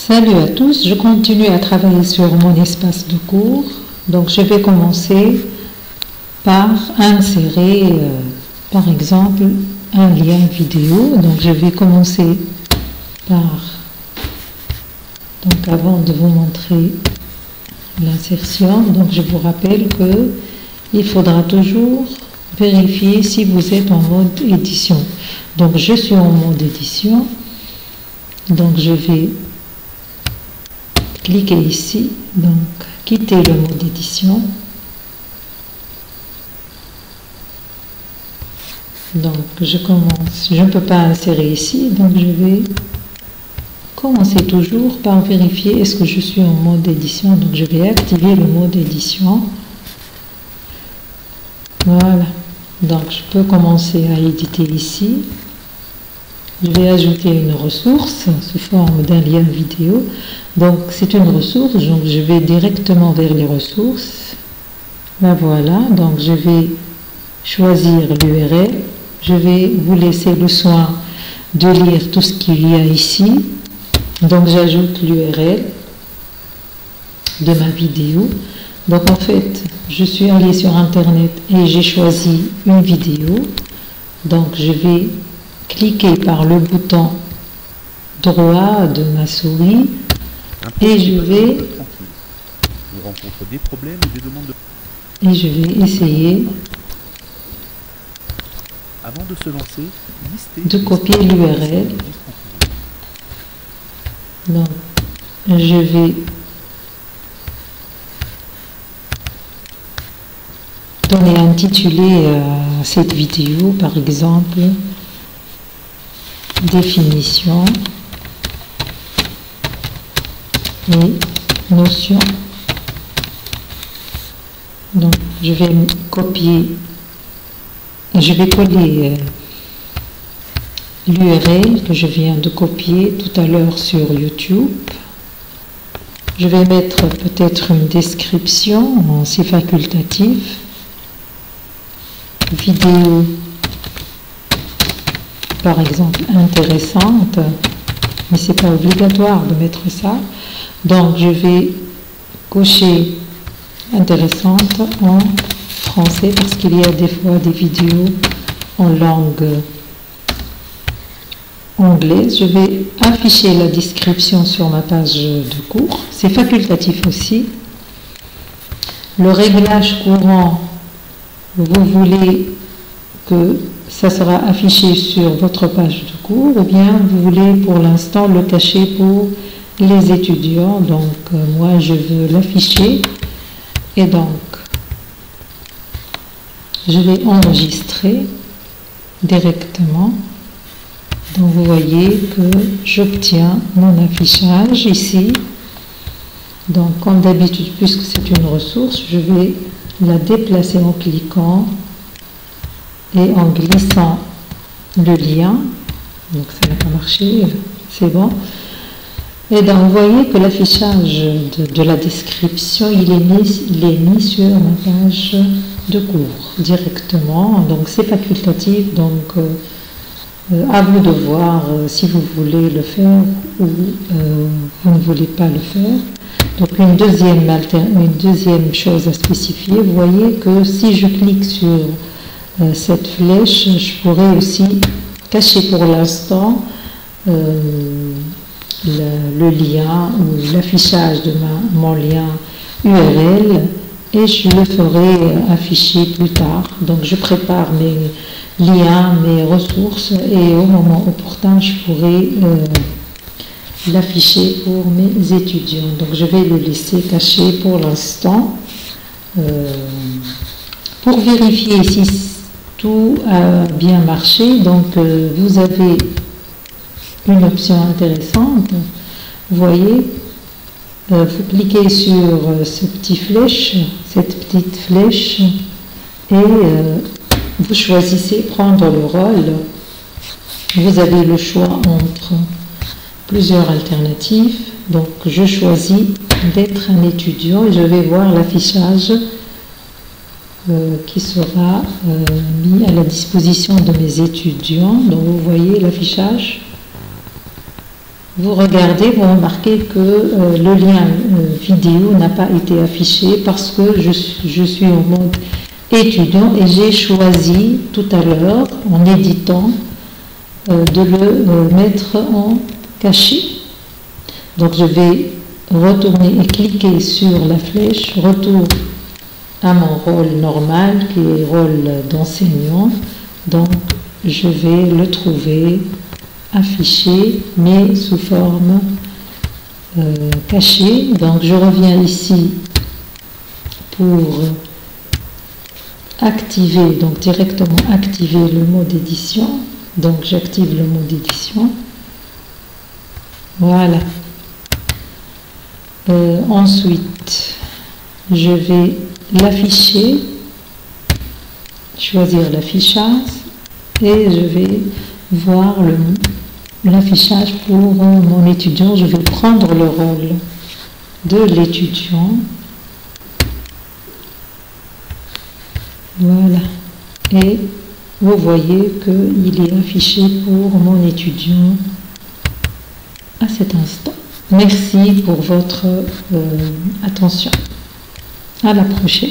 Salut à tous, je continue à travailler sur mon espace de cours. Donc je vais commencer par insérer par exemple un lien vidéo. Donc je vais commencer par, donc avant de vous montrer l'insertion, donc je vous rappelle que il faudra toujours vérifier si vous êtes en mode édition. Donc je suis en mode édition, donc je vais cliquez ici, donc quittez le mode édition. Donc je commence, je ne peux pas insérer ici, donc je vais commencer toujours par vérifier est-ce que je suis en mode édition. Donc je vais activer le mode édition. Voilà, donc je peux commencer à éditer ici. Je vais ajouter une ressource sous forme d'un lien vidéo. Donc c'est une ressource, donc je vais directement vers les ressources. La voilà, donc je vais choisir l'URL. Je vais vous laisser le soin de lire tout ce qu'il y a ici. Donc j'ajoute l'URL de ma vidéo. Donc en fait, je suis allée sur internet et j'ai choisi une vidéo. Donc je vais cliquer par le bouton droit de ma souris et je vais essayer de copier l'URL. Donc je vais donner un intitulé à cette vidéo, par exemple définition et notion. Donc je vais copier, je vais coller l'URL que je viens de copier tout à l'heure sur YouTube. Je vais mettre peut-être une description, c'est facultatif, vidéo par exemple intéressante, mais c'est pas obligatoire de mettre ça. Donc je vais cocher intéressante en français parce qu'il y a des fois des vidéos en langue anglaise. Je vais afficher la description sur ma page de cours, c'est facultatif aussi. Le réglage courant, vous voulez que ça sera affiché sur votre page de cours ou bien vous voulez pour l'instant le cacher pour les étudiants. Donc moi je veux l'afficher et donc je vais enregistrer directement. Donc vous voyez que j'obtiens mon affichage ici. Donc comme d'habitude, puisque c'est une ressource, je vais la déplacer en cliquant et en glissant le lien. Donc ça n'a pas marché, c'est bon. Et donc vous voyez que l'affichage de la description il est mis sur ma page de cours directement. Donc c'est facultatif, donc à vous de voir si vous voulez le faire ou vous ne voulez pas le faire. Donc une deuxième chose à spécifier, vous voyez que si je clique sur cette flèche, je pourrais aussi cacher pour l'instant le lien ou l'affichage de mon lien URL et je le ferai afficher plus tard. Donc je prépare mes liens, mes ressources et au moment opportun je pourrai l'afficher pour mes étudiants. Donc je vais le laisser caché pour l'instant pour vérifier si tout a bien marché. Donc vous avez une option intéressante, vous voyez, vous cliquez sur cette petite flèche et vous choisissez prendre le rôle. Vous avez le choix entre plusieurs alternatives. Donc je choisis d'être un étudiant et je vais voir l'affichage qui sera mis à la disposition de mes étudiants. Donc vous voyez l'affichage. vous regardez, vous remarquez que le lien vidéo n'a pas été affiché parce que je suis en mode étudiant et j'ai choisi tout à l'heure, en éditant, de le mettre en caché. Donc je vais retourner et cliquer sur la flèche retour à mon rôle normal qui est rôle d'enseignant. Donc je vais le trouver affiché mais sous forme cachée. Donc je reviens ici pour activer, donc directement activer le mode édition. Donc j'active le mode édition. Voilà. Ensuite, je vais l'afficher, choisir l'affichage et je vais voir l'affichage pour mon étudiant. Je vais prendre le rôle de l'étudiant. Voilà. Et vous voyez qu'il est affiché pour mon étudiant à cet instant. Merci pour votre attention. À la prochaine.